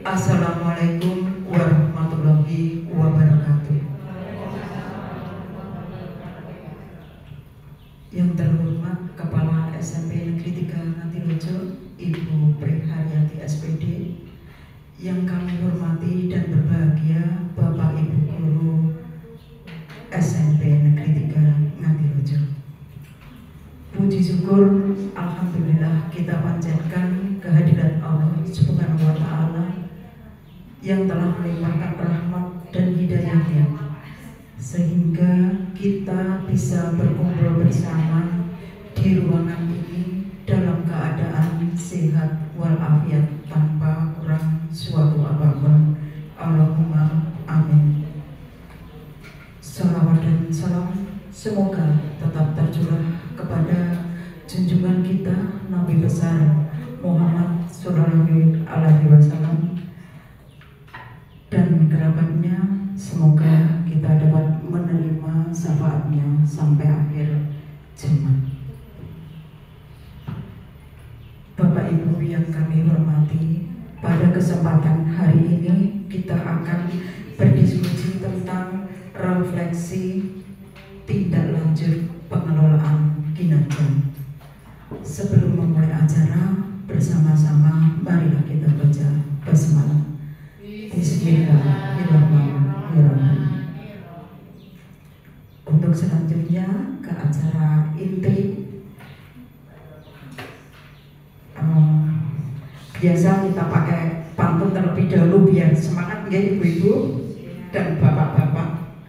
Assalamualaikum warahmatullahi wabarakatuh. Yang terhormat Kepala SMP Negeri 3 Ngatirejo, Ibu Priharyati SPD. Yang kami hormati dan berbahagia Bapak Ibu Guru SMP Negeri 3 Ngatirejo. Puji syukur, alhamdulillah kita panjatkan kehadiran Allah Subhanahu wa Ta'ala yang telah melimpahkan rahmat dan hidayahnya sehingga kita bisa berkumpul bersama di ruangan ini dalam keadaan sehat walafiat tanpa kurang suatu apapun. Allahumma amin. Salawat dan salam semoga tetap tercurah kepada junjungan kita Nabi besar Muhammad Sallallahu Alaihi Wasallam dan kerabatnya. Semoga kita dapat menerima syafaatnya sampai akhir zaman. Bapak Ibu yang kami hormati, pada kesempatan hari ini kita akan berdiskusi tentang refleksi tindak lanjut pengelolaan kinerja. Sebelum memulai acara bersama-sama, marilah kita baca basmalah. Bismillahirrahmanirrahim. Untuk selanjutnya ke acara inti, biasa kita pakai pantun terlebih dahulu biar semangat ya ibu-ibu dan bapak-bapak.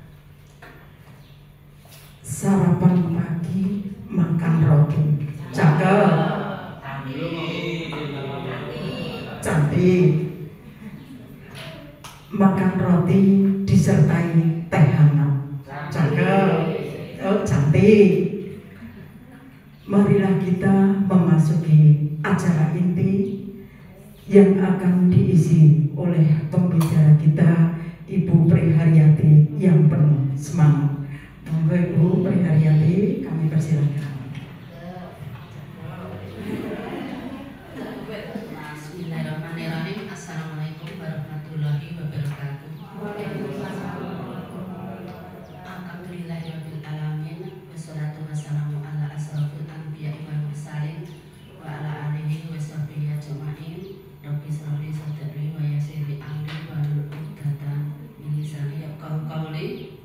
Sarapan pagi makan roti, cakep, cantik. Makan roti disertai teh hangat, cakep, oh cantik. Marilah kita memasuki acara inti yang akan diisi oleh pembicara kita Ibu Priharyati yang penuh semangat. Monggo Ibu Priharyati, kami persilakan. Bismillahirrahmanirrahim. Assalamualaikum warahmatullahi wabarakatuh. Alhamdulillahirabbil alamin. Wassalatu wassalamu ala asrofil anbiya'i wal mursalin wa ala alihi wa sahbihi ajma'in. Rabbi shrah li sadri wa yassir li amri wahlul 'uqdatam min lisani yafqahu qawli.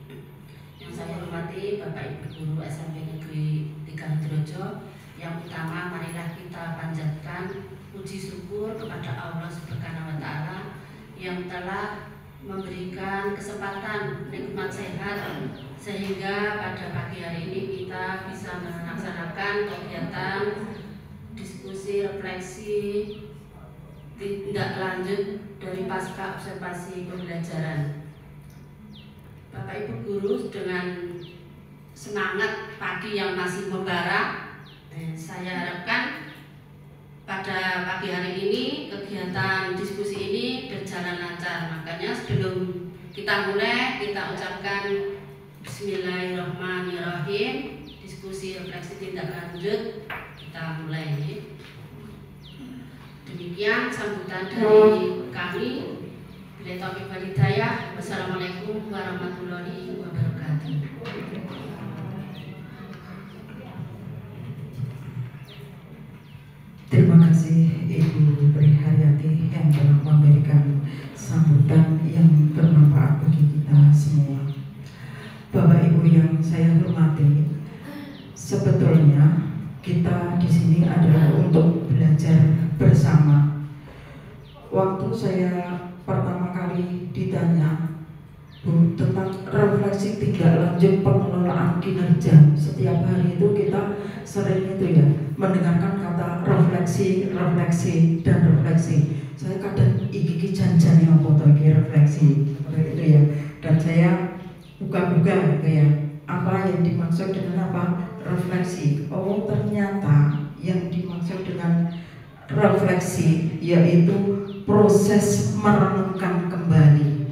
Yang saya hormati Bapak Ibu Guru SMP Negeri 3 Ngatirejo, yang utama marilah kita panjatkan puji syukur kepada Allah Subhanahu wa Ta'ala yang telah memberikan kesempatan nikmat sehat sehingga pada pagi hari ini kita bisa melaksanakan kegiatan diskusi refleksi tindak lanjut dari pasca observasi pembelajaran. Bapak Ibu Guru, dengan semangat pagi yang masih membara, saya harapkan pada pagi hari ini kegiatan diskusi ini berjalan lancar. Makanya sebelum kita mulai, kita ucapkan Bismillahirrahmanirrahim. Diskusi refleksi tindak lanjut kita mulai. Demikian sambutan dari kami. Billahi taufiq wal hidayah. Wassalamualaikum warahmatullahi wabarakatuh. Terima kasih Ibu Priharyati yang telah memberikan sambutan yang bermanfaat bagi kita semua. Bapak Ibu yang saya hormati, sebetulnya kita di sini adalah untuk belajar bersama. Waktu saya pertama kali ditanya tentang refleksi tindak lanjut pengelolaan kinerja, setiap hari itu kita sering itu ya mendengarkan kata refleksi, dan refleksi. Saya kadang iki janjan yang foto refleksi seperti itu ya, dan saya buka-buka gitu ya, apa yang dimaksud dengan apa refleksi. Oh ternyata yang dimaksud dengan refleksi yaitu proses merenungkan kembali.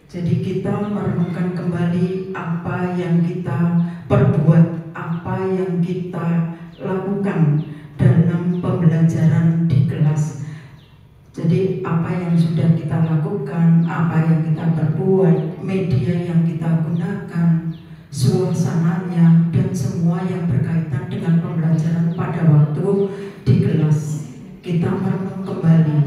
Jadi kita merenungkan kembali apa yang kita perbuat, apa yang kita lakukan dalam pembelajaran di kelas. Jadi apa yang sudah kita lakukan, apa yang kita perbuat, media yang kita gunakan, suasananya, dan semua yang berkaitan dengan pembelajaran pada waktu di kelas. Kita merenung kembali.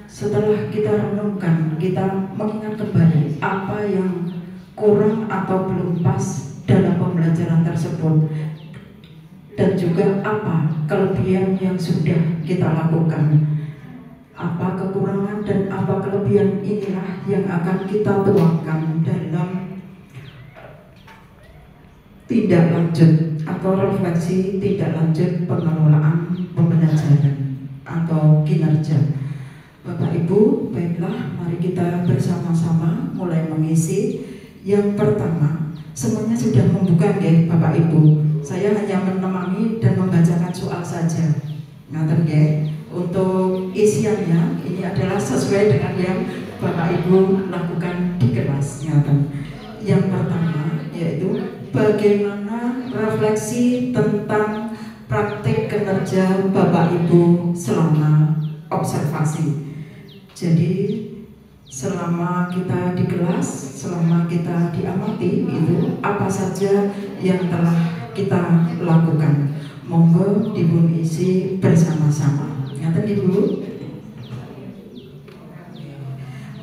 Setelah kita renungkan, kita mengingat kembali apa yang kurang atau belum pas dalam pembelajaran tersebut, dan juga apa kelebihan yang sudah kita lakukan. Apa kekurangan dan apa kelebihan inilah yang akan kita tuangkan dalam tindak lanjut atau refleksi tindak lanjut pengelolaan pembelajaran atau kinerja. Bapak Ibu, baiklah, mari kita bersama-sama mulai mengisi. Yang pertama, semuanya sudah membuka ya Bapak Ibu. Saya hanya menemani dan membacakan soal saja. Ngaten ya. Untuk isiannya ini adalah sesuai dengan yang Bapak Ibu lakukan di kelas. Ngaten. Yang pertama yaitu bagaimana refleksi tentang praktik kinerja Bapak Ibu selama observasi. Jadi selama kita di kelas, selama kita diamati, itu apa saja yang telah kita lakukan. Monggo dipun isi bersama-sama. Ngaten Ibu.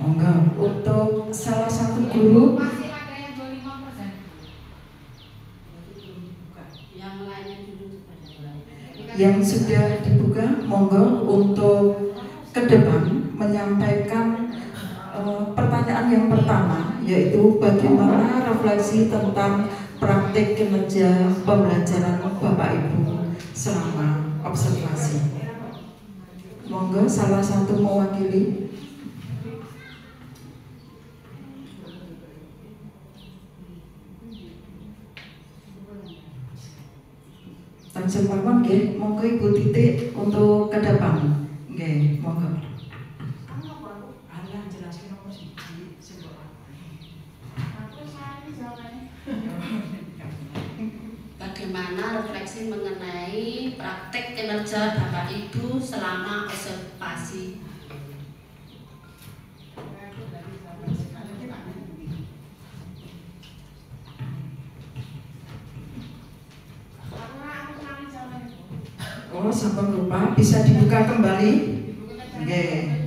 Monggo untuk salah satu guru yang sudah dibuka, monggo untuk ke depan menyampaikan pertanyaan yang pertama, yaitu bagaimana refleksi tentang praktik kinerja pembelajaran Bapak Ibu selama observasi. Monggo salah satu mewakili. Langsung mawon nggih, monggo Ibu Titik untuk ke depan. Nggih, monggo. Bagaimana refleksi mengenai praktek kinerja Bapak Ibu selama observasi? Oh, sampun lupa, bisa dibuka kembali? Nggih.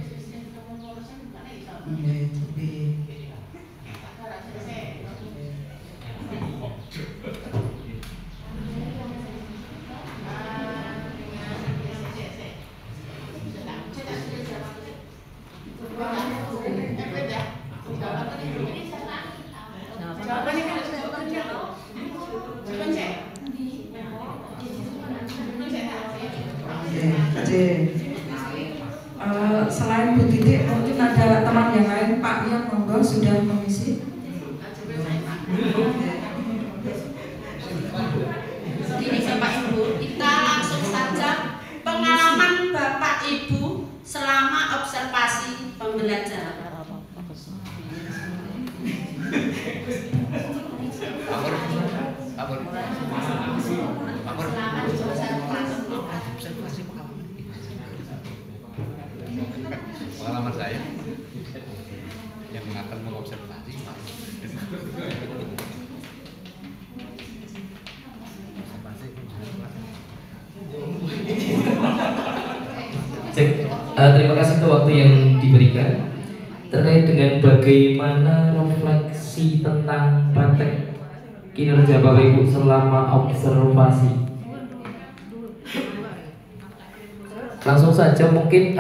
Nggih, tapi selain Bu Titik, mungkin ada teman yang lain. Pak Ian, monggo sudah mengisi. Ini Bapak Ibu, kita langsung saja pengalaman Bapak Ibu selama observasi pembelajaran. Pengalaman saya yang akan mengobservasi terima kasih untuk waktu yang diberikan terkait dengan bagaimana refleksi tentang praktek kinerja Bapak Ibu selama observasi. Langsung saja mungkin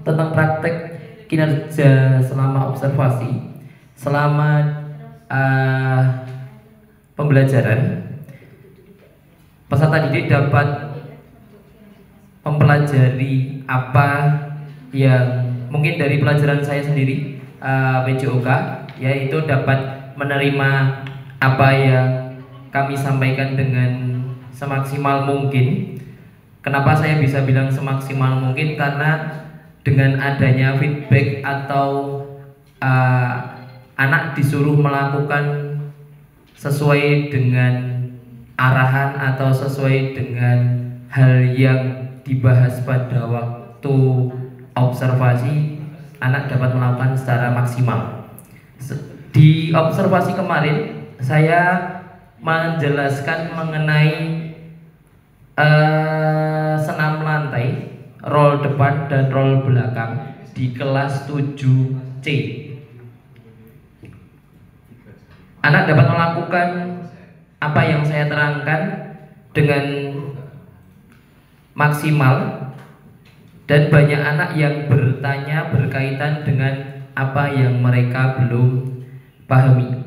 tentang praktek kinerja selama observasi, selama pembelajaran, peserta didik dapat mempelajari apa yang mungkin dari pelajaran saya sendiri PJOK, yaitu dapat menerima apa yang kami sampaikan dengan semaksimal mungkin. Kenapa saya bisa bilang semaksimal mungkin? Karena dengan adanya feedback atau anak disuruh melakukan sesuai dengan arahan atau sesuai dengan hal yang dibahas pada waktu observasi anak dapat melakukan secara maksimal. Di observasi kemarin saya menjelaskan mengenai senam lantai, roll depan dan roll belakang di kelas 7C. Anak dapat melakukan apa yang saya terangkan dengan maksimal, dan banyak anak yang bertanya berkaitan dengan apa yang mereka belum pahami.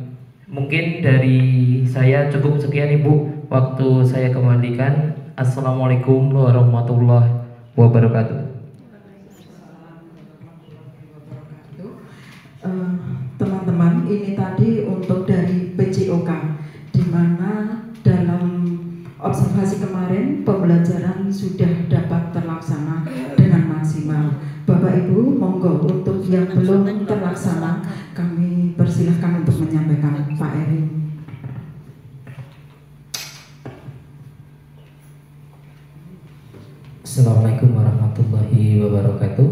Mungkin dari saya cukup sekian Ibu, waktu saya kembalikan. Assalamualaikum warahmatullahi wabarakatuh. Teman-teman, ini tadi untuk dari PJOK, di mana dalam observasi kemarin pembelajaran sudah dapat terlaksana dengan maksimal. Bapak Ibu, monggo untuk yang belum terlaksana kami persilahkan untuk menyampaikan. Pak Erin. Assalamualaikum warahmatullahi wabarakatuh.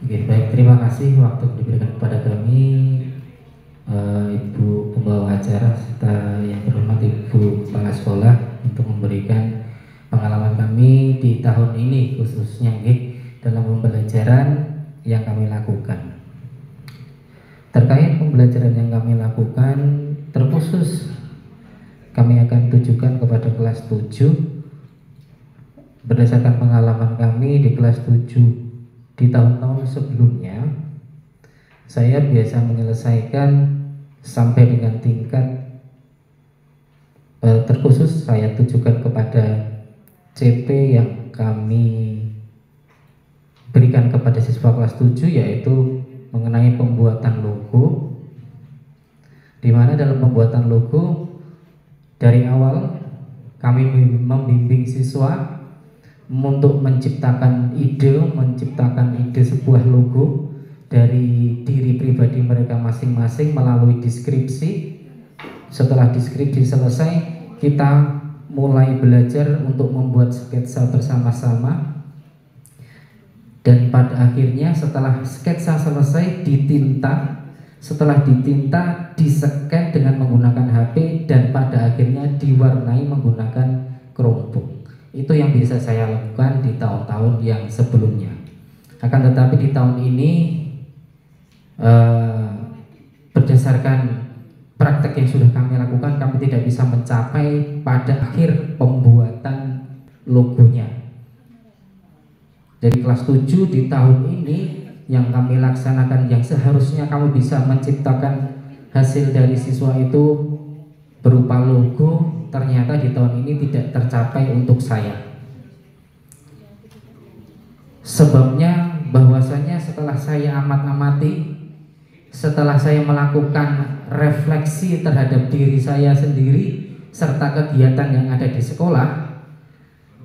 Oke, baik, terima kasih waktu diberikan kepada kami, Ibu pembawa acara serta yang terhormat Ibu Kepala Sekolah, untuk memberikan pengalaman kami di tahun ini, khususnya dalam pembelajaran yang kami lakukan. Terkait pembelajaran yang kami lakukan, terkhusus kami akan tujukan kepada kelas 7. Berdasarkan pengalaman kami di kelas 7 di tahun-tahun sebelumnya, saya biasa menyelesaikan sampai dengan tingkat terkhusus saya tujukan kepada CP yang kami berikan kepada siswa kelas 7, yaitu mengenai pembuatan logo, di mana dalam pembuatan logo dari awal kami membimbing siswa untuk menciptakan ide sebuah logo dari diri pribadi mereka masing-masing melalui deskripsi. Setelah deskripsi selesai, kita mulai belajar untuk membuat sketsa bersama-sama, dan pada akhirnya setelah sketsa selesai ditinta, setelah ditinta di-scan dengan menggunakan HP, dan pada akhirnya diwarnai menggunakan Chromebook. Itu yang bisa saya lakukan di tahun-tahun yang sebelumnya. Akan tetapi di tahun ini berdasarkan praktek yang sudah kami lakukan, kami tidak bisa mencapai pada akhir pembuatan logonya. Dari kelas 7 di tahun ini yang kami laksanakan, yang seharusnya kami bisa menciptakan hasil dari siswa itu berupa logo, ternyata di tahun ini tidak tercapai untuk saya. Sebabnya bahwasanya setelah saya amati, setelah saya melakukan refleksi terhadap diri saya sendiri serta kegiatan yang ada di sekolah,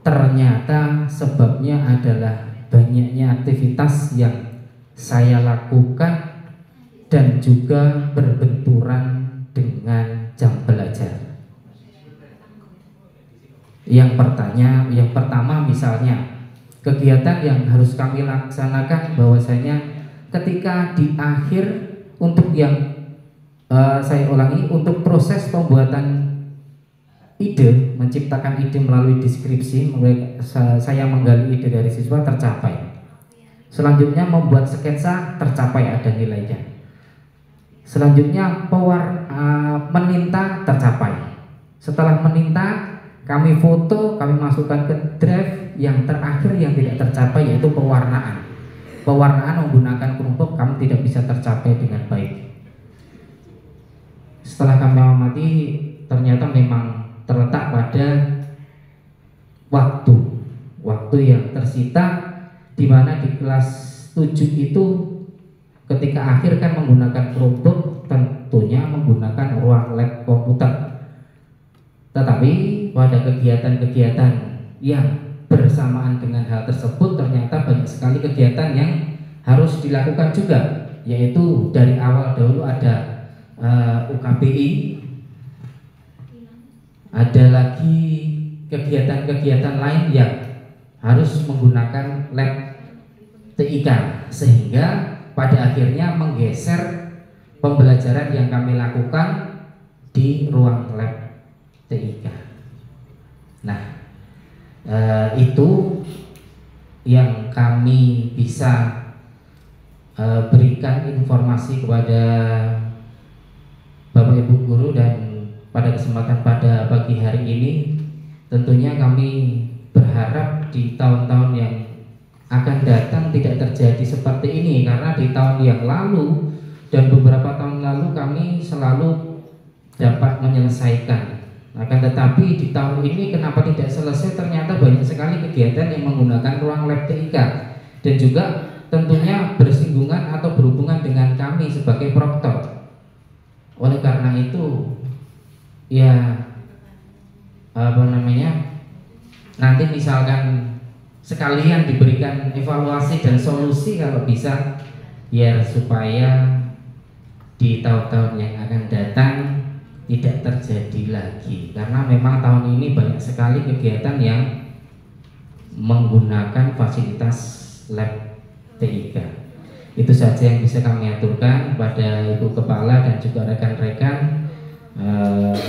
ternyata sebabnya adalah banyaknya aktivitas yang saya lakukan dan juga berbenturan dengan jam belajar. Yang pertama misalnya kegiatan yang harus kami laksanakan, bahwasanya ketika di akhir untuk yang saya ulangi, untuk proses pembuatan ide, menciptakan ide melalui deskripsi, saya menggali ide dari siswa tercapai. Selanjutnya membuat sketsa tercapai, ada nilainya. Selanjutnya meninta tercapai. Setelah meninta, kami foto, kami masukkan ke drive. Yang terakhir yang tidak tercapai yaitu pewarnaan. Pewarnaan menggunakan Chromebook kami tidak bisa tercapai dengan baik. Setelah kami amati, ternyata memang terletak pada waktu yang tersita, di mana di kelas 7 itu ketika akhir kan menggunakan Chromebook, tentunya menggunakan ruang lab komputer. Tetapi pada kegiatan-kegiatan yang bersamaan dengan hal tersebut, ternyata banyak sekali kegiatan yang harus dilakukan juga, yaitu dari awal dahulu ada UKBI, ada lagi kegiatan-kegiatan lain yang harus menggunakan lab TIK, sehingga pada akhirnya menggeser pembelajaran yang kami lakukan di ruang lab TIK. Nah, itu yang kami bisa berikan informasi kepada Bapak Ibu guru, dan pada kesempatan pada pagi hari ini tentunya kami berharap di tahun-tahun yang akan datang tidak terjadi seperti ini, karena di tahun yang lalu dan beberapa tahun lalu kami selalu dapat menyelesaikan. Akan tetapi di tahun ini kenapa tidak selesai? Ternyata banyak sekali kegiatan yang menggunakan ruang lab TIK, dan juga tentunya bersinggungan atau berhubungan dengan kami sebagai proktor. Oleh karena itu, ya nanti misalkan sekalian diberikan evaluasi dan solusi kalau bisa, ya supaya di tahun-tahun yang akan datang tidak terjadi lagi, karena memang tahun ini banyak sekali kegiatan yang menggunakan fasilitas lab TIK. Itu saja yang bisa kami aturkan pada Ibu Kepala dan juga rekan-rekan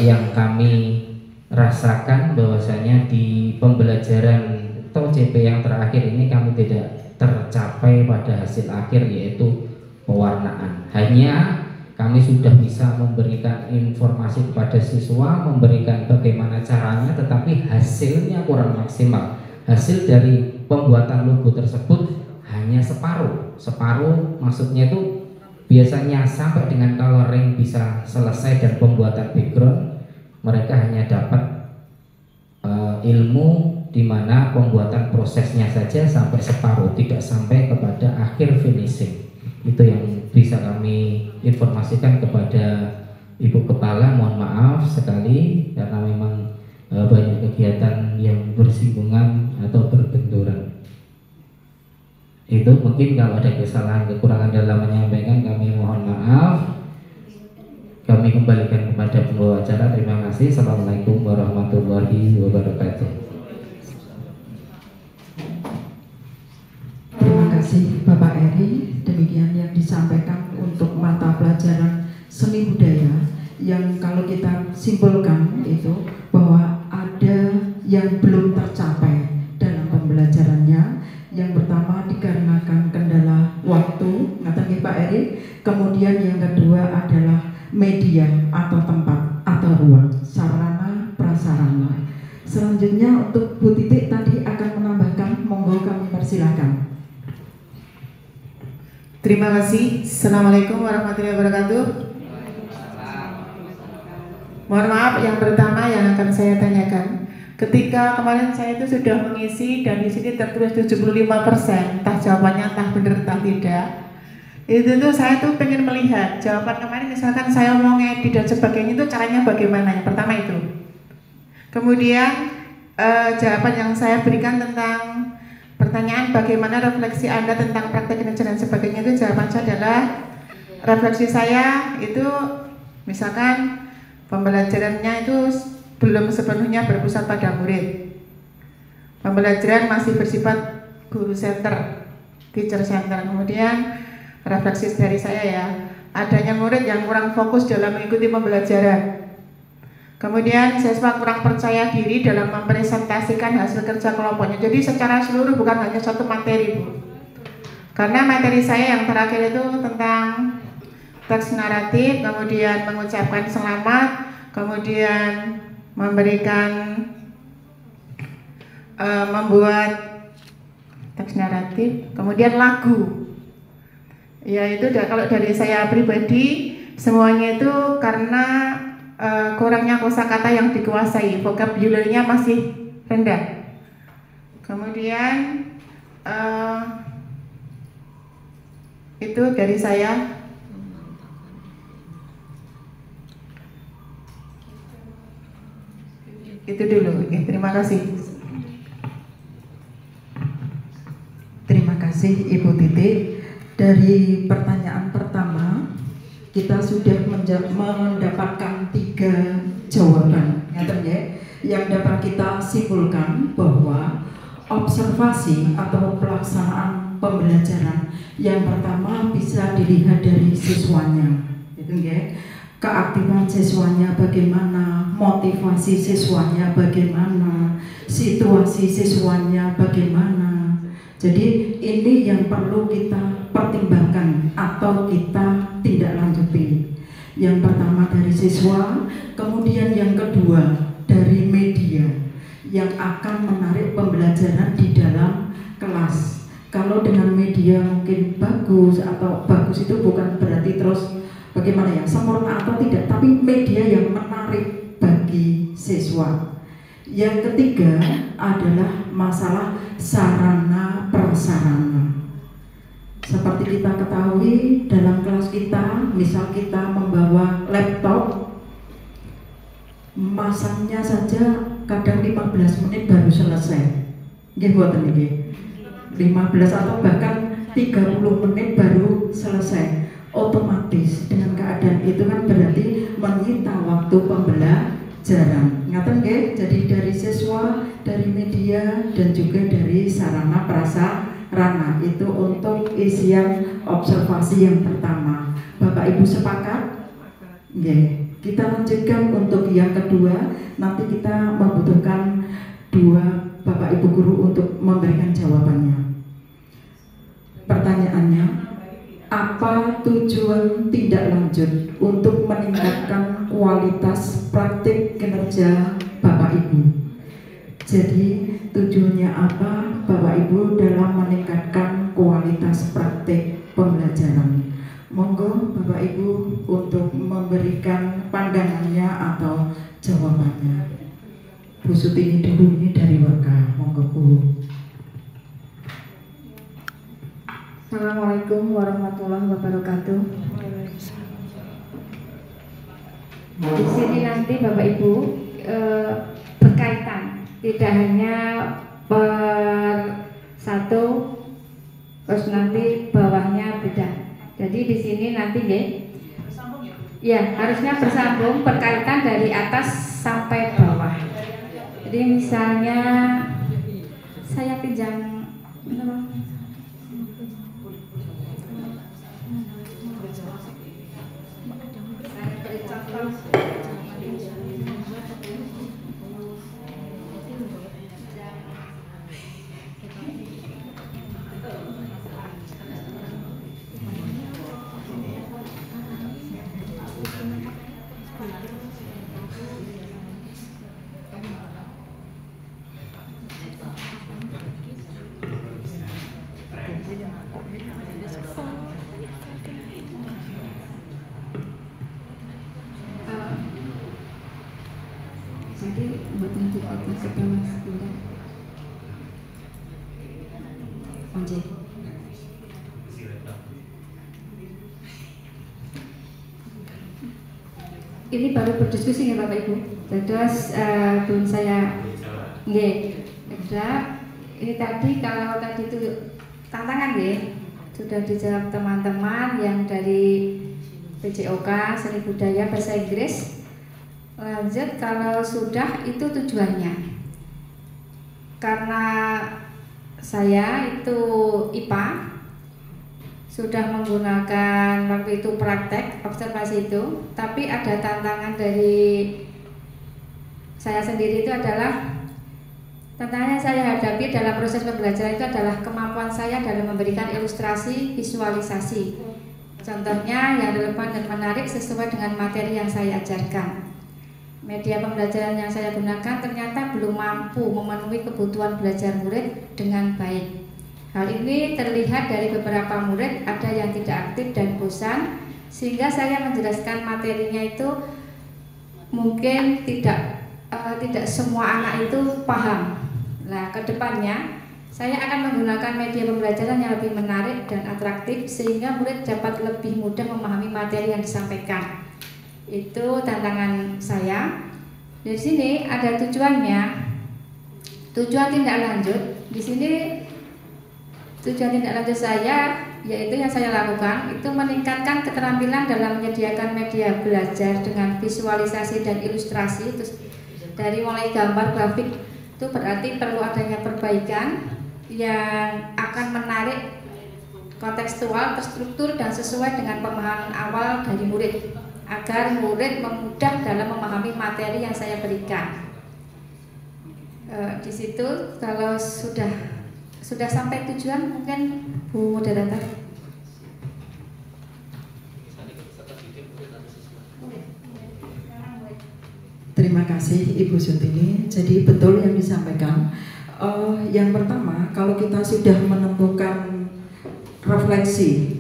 yang kami rasakan bahwasanya di pembelajaran TOCP yang terakhir ini kami tidak tercapai pada hasil akhir, yaitu pewarnaan. Hanya kami sudah bisa memberikan informasi kepada siswa, memberikan bagaimana caranya, tetapi hasilnya kurang maksimal. Hasil dari pembuatan logo tersebut hanya separuh maksudnya itu biasanya sampai dengan coloring bisa selesai dan pembuatan background, mereka hanya dapat ilmu di mana pembuatan prosesnya saja sampai separuh, tidak sampai kepada akhir finishing. Itu yang bisa kami informasikan kepada Ibu Kepala. Mohon maaf sekali karena memang banyak kegiatan yang bersinggungan atau berbenturan. Itu mungkin kalau ada kesalahan kekurangan dalam menyampaikan, kami mohon maaf. Kami kembalikan kepada pembawa acara. Terima kasih. Assalamualaikum warahmatullahi wabarakatuh. Terima kasih Bapak Eri. Demikian yang disampaikan untuk mata pelajaran seni budaya, yang kalau kita simpulkan itu bahwa ada yang belum tercapai dalam pembelajarannya. Yang pertama dikarenakan kendala waktu, ngatain Pak Eri. Kemudian yang kedua adalah media atau tempat atau ruang, sarana prasarana. Selanjutnya untuk Bu Titik tadi akan menambahkan, monggo kami persilahkan. Terima kasih. Assalamualaikum warahmatullahi wabarakatuh. Mohon maaf, yang pertama yang akan saya tanyakan, ketika kemarin saya itu sudah mengisi dan di sini tertulis 75%, entah jawabannya entah benar entah tidak. Itu tuh saya tuh pengen melihat jawaban kemarin, misalkan saya mau ngedit dan sebagainya, itu caranya bagaimana? Yang pertama itu. Kemudian jawaban yang saya berikan tentang pertanyaan bagaimana refleksi Anda tentang praktek kinerja dan sebagainya, itu jawaban saya adalah refleksi saya itu misalkan pembelajarannya itu belum sepenuhnya berpusat pada murid. Pembelajaran masih bersifat guru center, teacher center. Kemudian refleksi dari saya ya, adanya murid yang kurang fokus dalam mengikuti pembelajaran. Kemudian siswa kurang percaya diri dalam mempresentasikan hasil kerja kelompoknya. Jadi secara seluruh, bukan hanya satu materi, Bu. Karena materi saya yang terakhir itu tentang teks naratif, kemudian mengucapkan selamat, kemudian memberikan membuat teks naratif, kemudian lagu. Ya itu kalau dari saya pribadi semuanya itu karena kurangnya kosakata yang dikuasai, vocabulary-nya masih rendah. Kemudian itu dari saya. Itu dulu. Oke, terima kasih. Terima kasih Ibu Titik. Dari pertanyaan pertama kita sudah mendapatkan 3 jawaban, yang dapat kita simpulkan bahwa observasi atau pelaksanaan pembelajaran. Yang pertama bisa dilihat dari siswanya, gitu ya. Keaktifan siswanya bagaimana, motivasi siswanya bagaimana, situasi siswanya bagaimana. Jadi ini yang perlu kita pertimbangkan atau kita tindak lanjuti. Yang pertama dari siswa, kemudian yang kedua dari media yang akan menarik pembelajaran di dalam kelas. Kalau dengan media mungkin bagus, atau bagus itu bukan berarti terus bagaimana ya, sempurna atau tidak, tapi media yang menarik bagi siswa. Yang ketiga adalah masalah sarana prasarana. Seperti kita ketahui dalam kelas kita, misal kita membawa laptop, masangnya saja kadang 15 menit baru selesai. Nggih buatan nggih. 15 atau bahkan 30 menit baru selesai. Otomatis dengan keadaan itu kan berarti menyita waktu pembelajaran. Ngaten nggih? Jadi dari siswa, dari media, dan juga dari sarana prasarana. Itu untuk isian observasi yang pertama. Bapak Ibu sepakat? Nggih. Kita lanjutkan untuk yang kedua. Nanti kita membutuhkan 2 Bapak Ibu guru untuk memberikan jawabannya. Pertanyaannya, apa tujuan tindak lanjut untuk meningkatkan kualitas praktik kinerja Bapak Ibu? Jadi tujuannya apa Bapak Ibu dalam meningkatkan kualitas praktik pembelajaran? Monggo Bapak Ibu untuk memberikan pandangannya atau jawabannya. Bu Sutini dulu, ini dari Waka. Monggo Bu. Assalamualaikum warahmatullahi wabarakatuh. Di sini nanti Bapak Ibu berkaitan, tidak hanya per satu, terus nanti bawahnya beda. Jadi di sini nanti ya harusnya bersambung, berkaitan dari atas sampai bawah. Jadi misalnya saya pinjam ini baru berdiskusi ya Bapak Ibu. Terus belum saya ini tadi kalau tadi itu tantangan sudah dijawab teman-teman yang dari PJOK Seni Budaya Bahasa Inggris. Lanjut, kalau sudah itu tujuannya. Karena saya itu IPA, sudah menggunakan waktu itu praktek observasi itu, tapi ada tantangan dari saya sendiri itu adalah tantangan yang saya hadapi dalam proses pembelajaran itu adalah kemampuan saya dalam memberikan ilustrasi visualisasi. Contohnya yang relevan dan menarik sesuai dengan materi yang saya ajarkan. Media pembelajaran yang saya gunakan ternyata belum mampu memenuhi kebutuhan belajar murid dengan baik. Hal ini terlihat dari beberapa murid ada yang tidak aktif dan bosan, sehingga saya menjelaskan materinya itu mungkin tidak semua anak itu paham. Nah, kedepannya saya akan menggunakan media pembelajaran yang lebih menarik dan atraktif sehingga murid dapat lebih mudah memahami materi yang disampaikan. Itu tantangan saya. Di sini ada tujuannya. Tujuan tindak lanjut. Di sini tujuan tindak lanjut saya, yaitu yang saya lakukan itu meningkatkan keterampilan dalam menyediakan media belajar dengan visualisasi dan ilustrasi, terus dari mulai gambar, grafik, Itu berarti perlu adanya perbaikan yang akan menarik kontekstual, terstruktur, dan sesuai dengan pemahaman awal dari murid, agar murid memudah dalam memahami materi yang saya berikan. Di situ kalau sudah sampai tujuan, mungkin Bu Moderator. Terima kasih Ibu Sutini. Jadi betul yang disampaikan. Yang pertama, kalau kita sudah menemukan refleksi,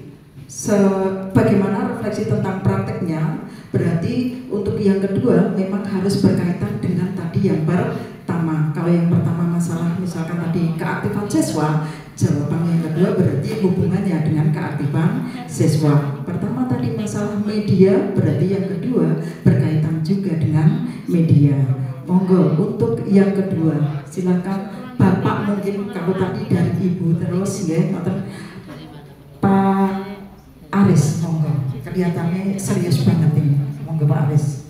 bagaimana refleksi tentang prakteknya, berarti untuk yang kedua memang harus berkaitan dengan tadi yang pertama. Kalau yang pertama masalah misalkan tadi keaktifan siswa, jawaban yang kedua berarti hubungannya dengan keaktifan siswa. Pertama tadi masalah media, berarti yang kedua berkaitan juga dengan media. Monggo untuk yang kedua, silakan Bapak, mungkin kalau tadi dari Ibu terus ya, Pak Aris, monggo. Kelihatannya serius banget ini. Monggo Pak Aris.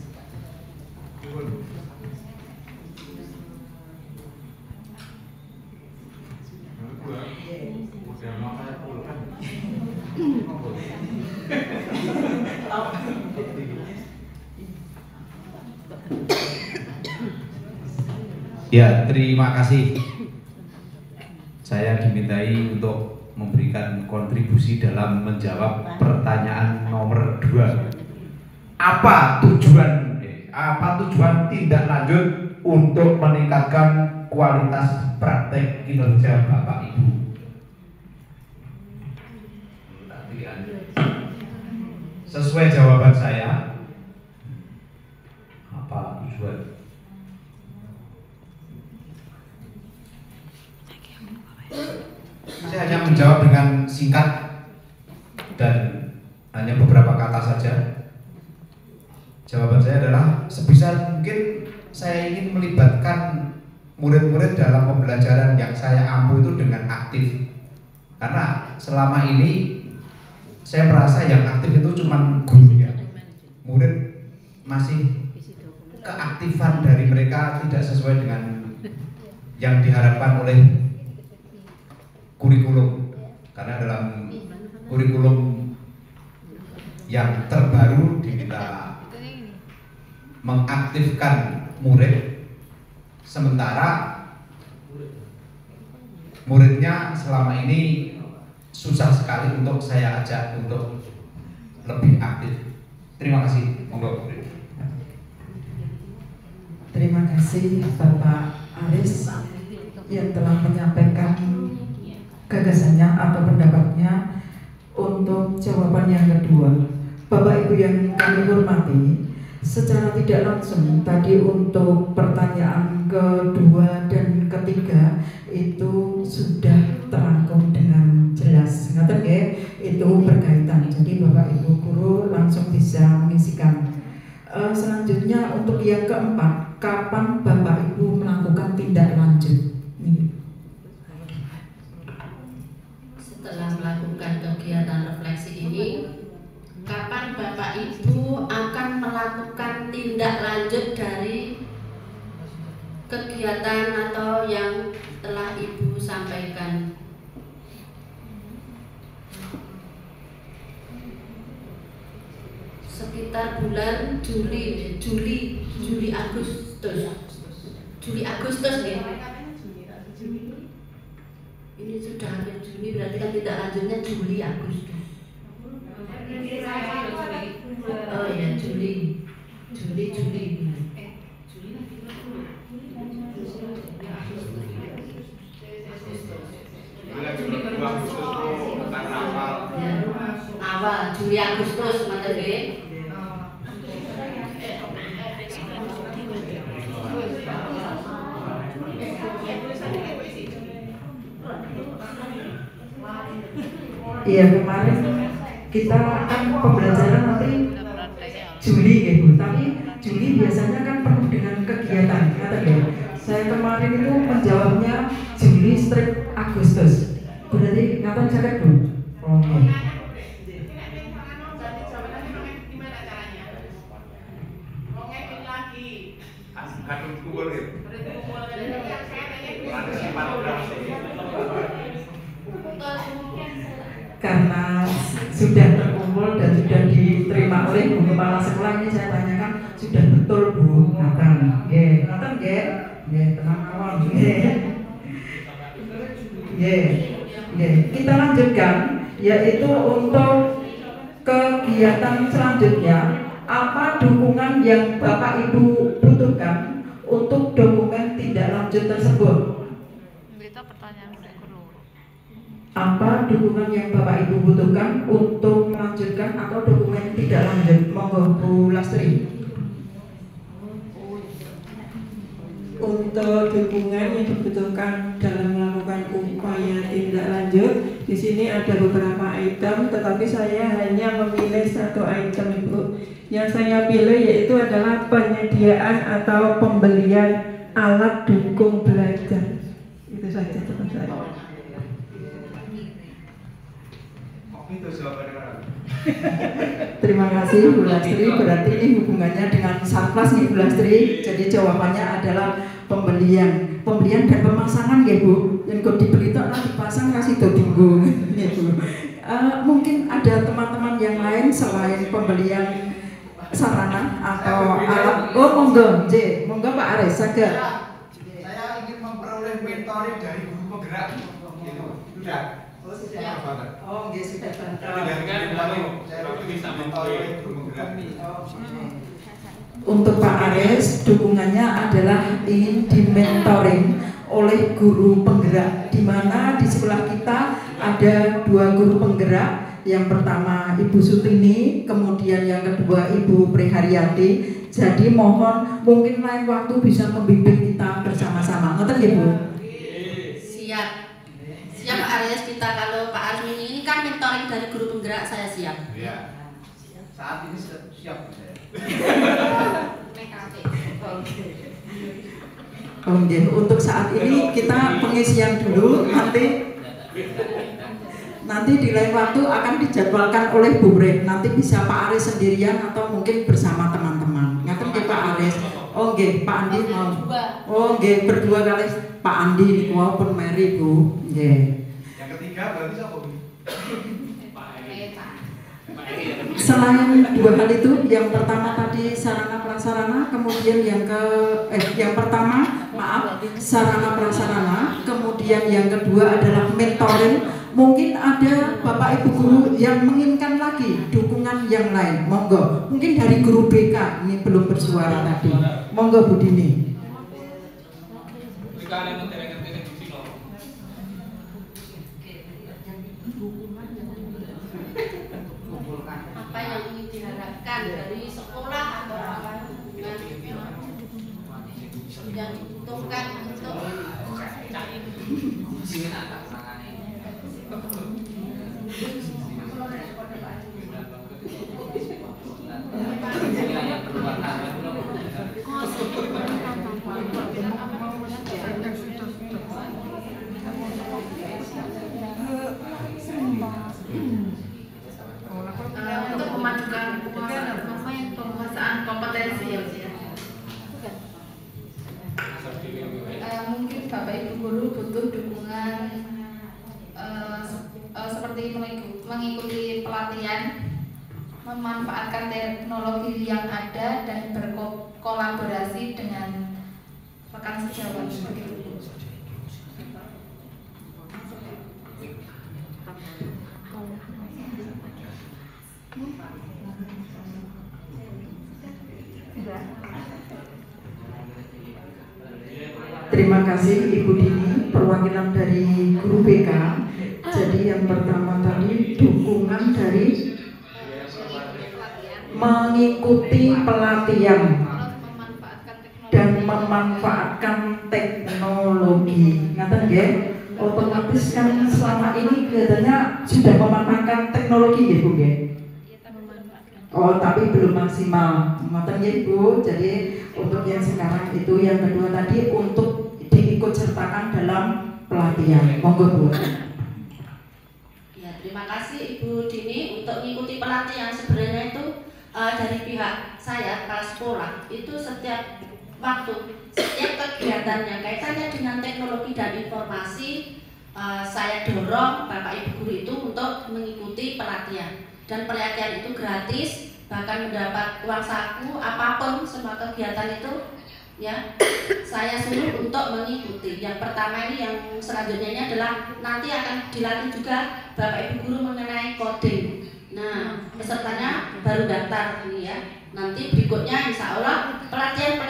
Ya, terima kasih. Saya dimintai untuk memberikan kontribusi dalam menjawab pertanyaan nomor 2. Apa tujuan tindak lanjut untuk meningkatkan kualitas praktek kinerja Bapak Ibu? Sesuai jawaban saya, apa tujuan? Saya hanya menjawab dengan singkat dan hanya beberapa kata saja. Jawaban saya adalah sebisa mungkin saya ingin melibatkan murid-murid dalam pembelajaran yang saya ampu itu dengan aktif. Karena selama ini saya merasa yang aktif itu cuma gurunya. Murid masih keaktifan dari mereka tidak sesuai dengan yang diharapkan oleh kurikulum. Karena dalam kurikulum yang terbaru diminta mengaktifkan murid, sementara muridnya selama ini susah sekali untuk saya ajak untuk lebih aktif. Terima kasih. Monggo. Terima kasih Bapak Aris yang telah menyampaikan gagasannya atau pendapatnya. Untuk jawaban yang kedua, Bapak Ibu yang kami hormati, secara tidak langsung tadi untuk pertanyaan kedua dan ketiga itu sudah terangkum dengan jelas. Ngaten nggih, itu berkaitan. Jadi Bapak Ibu guru langsung bisa mengisikan. Selanjutnya untuk yang keempat, kapan Bapak Ibu melakukan tindak lanjut? Setelah melakukan kegiatan refleksi ini, kapan Bapak Ibu akan melakukan tindak lanjut dari kegiatan atau yang telah Ibu sampaikan? Sekitar bulan Juli Agustus ya. Ini sudah hampir Juni, berarti kan tidak lanjutnya Juli Agustus. Oh ya, Juli. Awal Juli Agustus mata nggih. Iya, kemarin kita kan pembelajaran nanti Juli ya Bu, tapi Juli biasanya kan penuh dengan kegiatan, kata ya. Saya kemarin itu menjawabnya Juli strip Agustus, berarti ngatain jaket Bu. Oke. sudah terkumpul dan sudah diterima oleh Bu Kepala Sekolah. Ini saya tanyakan sudah betul Bu Nathan? Nggih, Nathan nggih? Nggih, tenang mawon nggih. Nggih. Nggih, kita lanjutkan yaitu untuk kegiatan selanjutnya. Apa dukungan yang Bapak Ibu butuhkan untuk dokumen tindak lanjut tersebut? Apa dukungan yang Bapak Ibu butuhkan untuk melanjutkan atau dokumen tidak lanjut? Monggo Bu Lastri. Untuk dukungan yang dibutuhkan dalam melakukan upaya tindak lanjut, di sini ada beberapa item, tetapi saya hanya memilih satu item, Ibu. Yang saya pilih yaitu adalah penyediaan atau pembelian alat dukung belajar. Itu saja teman saya. Itu jawabannya. Terima kasih Bu Lastri. Berarti ini hubungannya dengan Sarplas nih Bu Lastri. Jadi jawabannya adalah pembelian dan pemasangan ya Bu. Yang kau dibeli itu adalah dipasang kasih do bingung ya Bu. Mungkin ada teman-teman yang lain selain pembelian sarana atau alat. Oh monggo, monggo Pak Aris saged. Saya ingin memperoleh mentoring dari guru penggerak. Gitu. Sudah. Oh, nggih sudah Untuk Pak Aris, dukungannya adalah ingin dimentoring oleh guru penggerak, di mana di sekolah kita ada 2 guru penggerak. Yang pertama Ibu Sutini, kemudian yang kedua Ibu Preharyati. Jadi mohon mungkin lain waktu bisa membimbing kita bersama-sama. Ngoten nggih Bu? Siap. Siap Pak Aris, kita kalau Pak Aris ini kan mentoring dari guru penggerak, saya siap. Iya. Saat ini siap. Oke, untuk saat ini kita pengisian dulu, nanti di lain waktu akan dijadwalkan oleh Bu Bre. Nanti bisa Pak Aris sendirian atau mungkin bersama teman-teman. Ngaten nggih Pak Aris. Oh nggih, Pak Andi mau. Oh nggih, berdua kali Pak Andi maupun Mary Bu. Nggih. Yang ketiga berarti siapa Bu? Selain 2 hal itu, yang pertama tadi sarana prasarana, kemudian yang pertama sarana prasarana, kemudian yang kedua adalah mentoring. Mungkin ada Bapak Ibu guru yang menginginkan lagi dukungan yang lain. Monggo, mungkin dari guru BK ini belum bersuara tadi. Monggo Bu Dini. Apa yang ingin diharapkan dari sekolah atau apa yang dibutuhkan untuk untuk memajukan penguasaan kompetensi ya. Mungkin Bapak Ibu guru butuh dukungan seperti mengikuti pelatihan, memanfaatkan teknologi yang ada dan berkolaborasi dengan rekan sejawat seperti itu. Terima kasih Ibu Dini, perwakilan dari guru BK. Jadi yang pertama tadi dukungan dari mengikuti pelatihan dan memanfaatkan teknologi. Ngaten nggih? Otomatis kan selama ini kelihatannya sudah memanfaatkan teknologi ya Bu nggih? Oh, tapi belum maksimal. Ngoten nggih Bu. Jadi untuk yang sekarang itu, yang kedua tadi untuk diikut sertakan dalam pelatihan. Monggo Bu. Ya, terima kasih Ibu Dini untuk mengikuti pelatihan. Sebenarnya itu dari pihak saya, kepala sekolah, itu setiap waktu, setiap kegiatannya kaitannya dengan teknologi dan informasi saya dorong Bapak Ibu guru itu untuk mengikuti pelatihan, dan pelatihan itu gratis, bahkan mendapat uang saku apapun semua kegiatan itu ya saya suruh untuk mengikuti. Yang pertama ini, yang selanjutnya ini adalah nanti akan dilatih juga Bapak Ibu guru mengenai coding. Nah, pesertanya baru daftar ini ya. Nanti berikutnya insya Allah pelatihan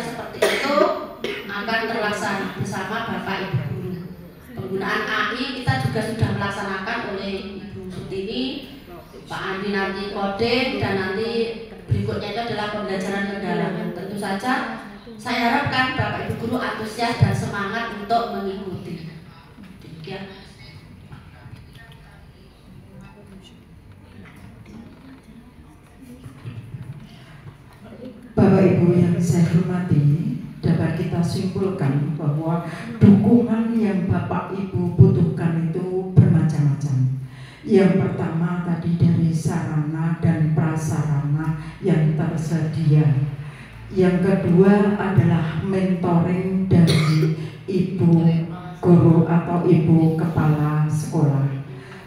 seperti itu akan terlaksana bersama Bapak Ibu guru. Penggunaan AI kita juga sudah melaksanakan oleh Ibu Sutini, Pak Andi nanti coding, dan nanti berikutnya itu adalah pembelajaran pendalaman. Tentu saja saya harapkan Bapak Ibu guru antusias dan semangat untuk mengikuti. Demikian. Bapak Ibu yang saya hormati, dapat kita simpulkan bahwa dukungan yang Bapak Ibu butuhkan itu bermacam-macam. Yang pertama tadi dari sarana dan prasarana yang tersedia. Yang kedua adalah mentoring dari Ibu guru atau Ibu kepala sekolah.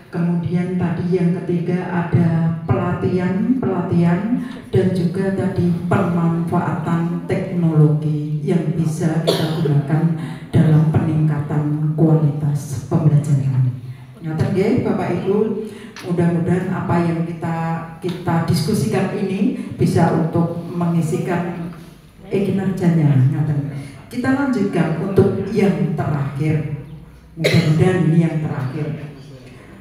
Kemudian tadi yang ketiga ada pelatihan dan juga tadi pemanfaatan teknologi yang bisa kita gunakan dalam peningkatan kualitas pembelajaran. Nyata nggih Bapak Ibu, mudah-mudahan apa yang kita diskusikan ini bisa untuk mengisikan kinerjanya. Kita lanjutkan untuk yang terakhir. Mudah-mudahan ini yang terakhir.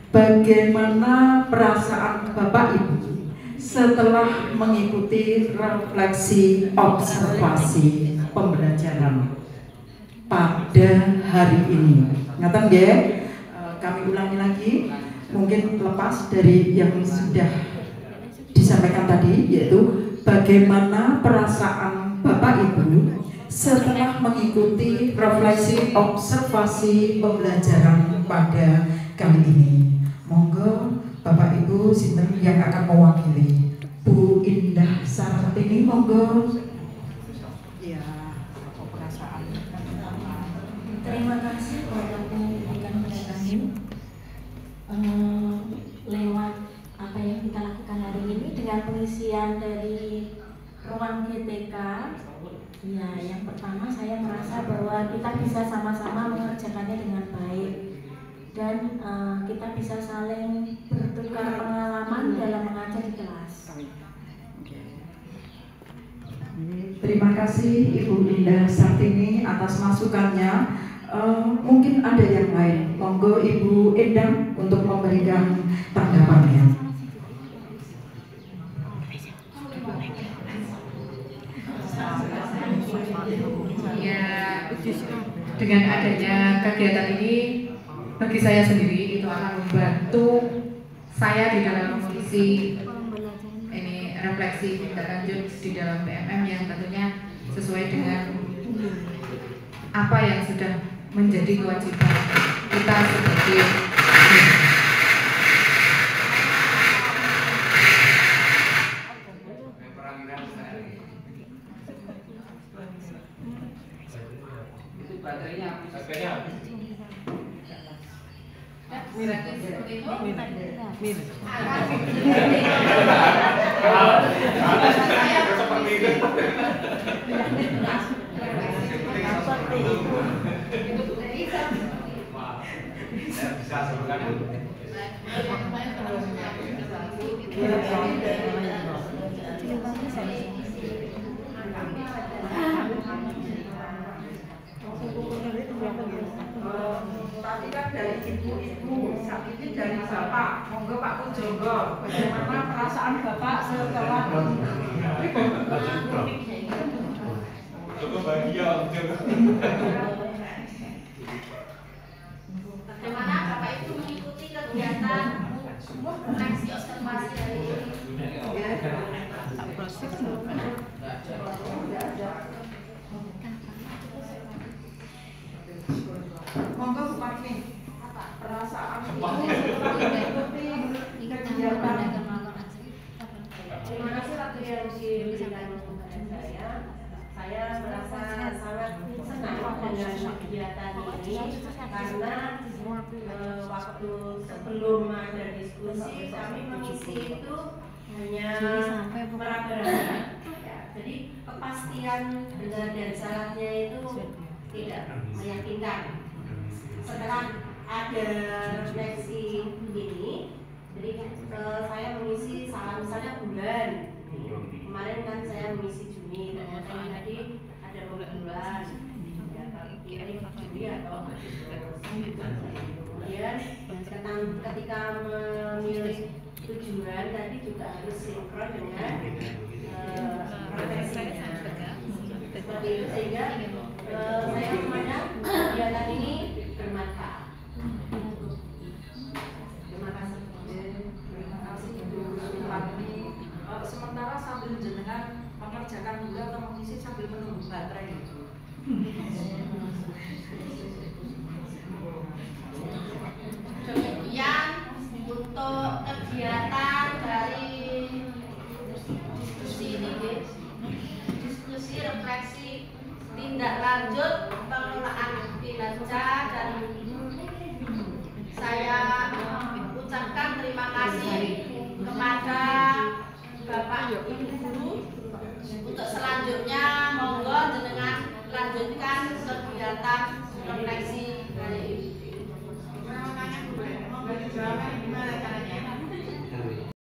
Bagaimana perasaan Bapak Ibu setelah mengikuti refleksi observasi pembelajaran pada hari ini? Ngaten nggih? Kami ulangi lagi, mungkin lepas dari yang sudah disampaikan tadi, yaitu bagaimana perasaan Bapak Ibu setelah mengikuti refleksi observasi pembelajaran pada kali ini. Monggo Bapak Ibu sinten yang akan mewakili. Bu Indah Sartini, monggo. Ya, perasaan. Terima kasih buat memberikan pada kami lewat apa yang kita lakukan hari ini dengan pengisian dari ruang GTK. Ya, yang pertama saya merasa bahwa kita bisa sama-sama mengerjakannya dengan baik, dan kita bisa saling bertukar pengalaman dalam mengajar di kelas. Terima kasih Ibu Indah Sartini atas masukannya. Mungkin ada yang lain. Monggo Ibu Endang untuk memberikan tanggapannya. Ya, dengan adanya kegiatan ini bagi saya sendiri itu akan membantu saya di dalam mengisi ini refleksi tindak lanjut di dalam PMM yang tentunya sesuai dengan apa yang sudah menjadi kewajiban kita sebagai tadi kan dari ibu-ibu, saat ini dari Bapak, monggo Pak Pujogo, bagaimana perasaan Bapak setelah bagaimana Bapak Ibu mengikuti kegiatan refleksi observasi hari ini? Monggo Bu Parmi, perasaan mengikuti kegiatan. Terima kasih waktu yang diberikan kepada saya. Saya merasa sangat senang dengan kegiatan ini karena waktu sebelum ada diskusi kami mengisi itu hanya meraba-raba. Jadi kepastian benar dan salahnya itu tidak meyakinkan. Setelah ada refleksi ini, jadi saya mengisi salah misalnya bulan. Kemarin kan saya mengisi Juni, ternyata tadi ada bulan. Kira-kira Juni atau kemudian ketika memilih tujuan tadi juga harus sinkron dengan profesinya. Seperti itu sehingga saya memandang kegiatan ini bermanfaat. Terima kasih. Sementara sambil jenengan mengerjakan gula atau mengisi sambil menunggu baterai itu. Demikian untuk kegiatan dari diskusi ini, diskusi refleksi tindak lanjut pengelolaan kinerja, dan saya ucapkan terima kasih kepada Bapak Ibu Guru. Untuk selanjutnya monggo jenengan lanjutkan kegiatan refleksi hari ini. Gimana caranya?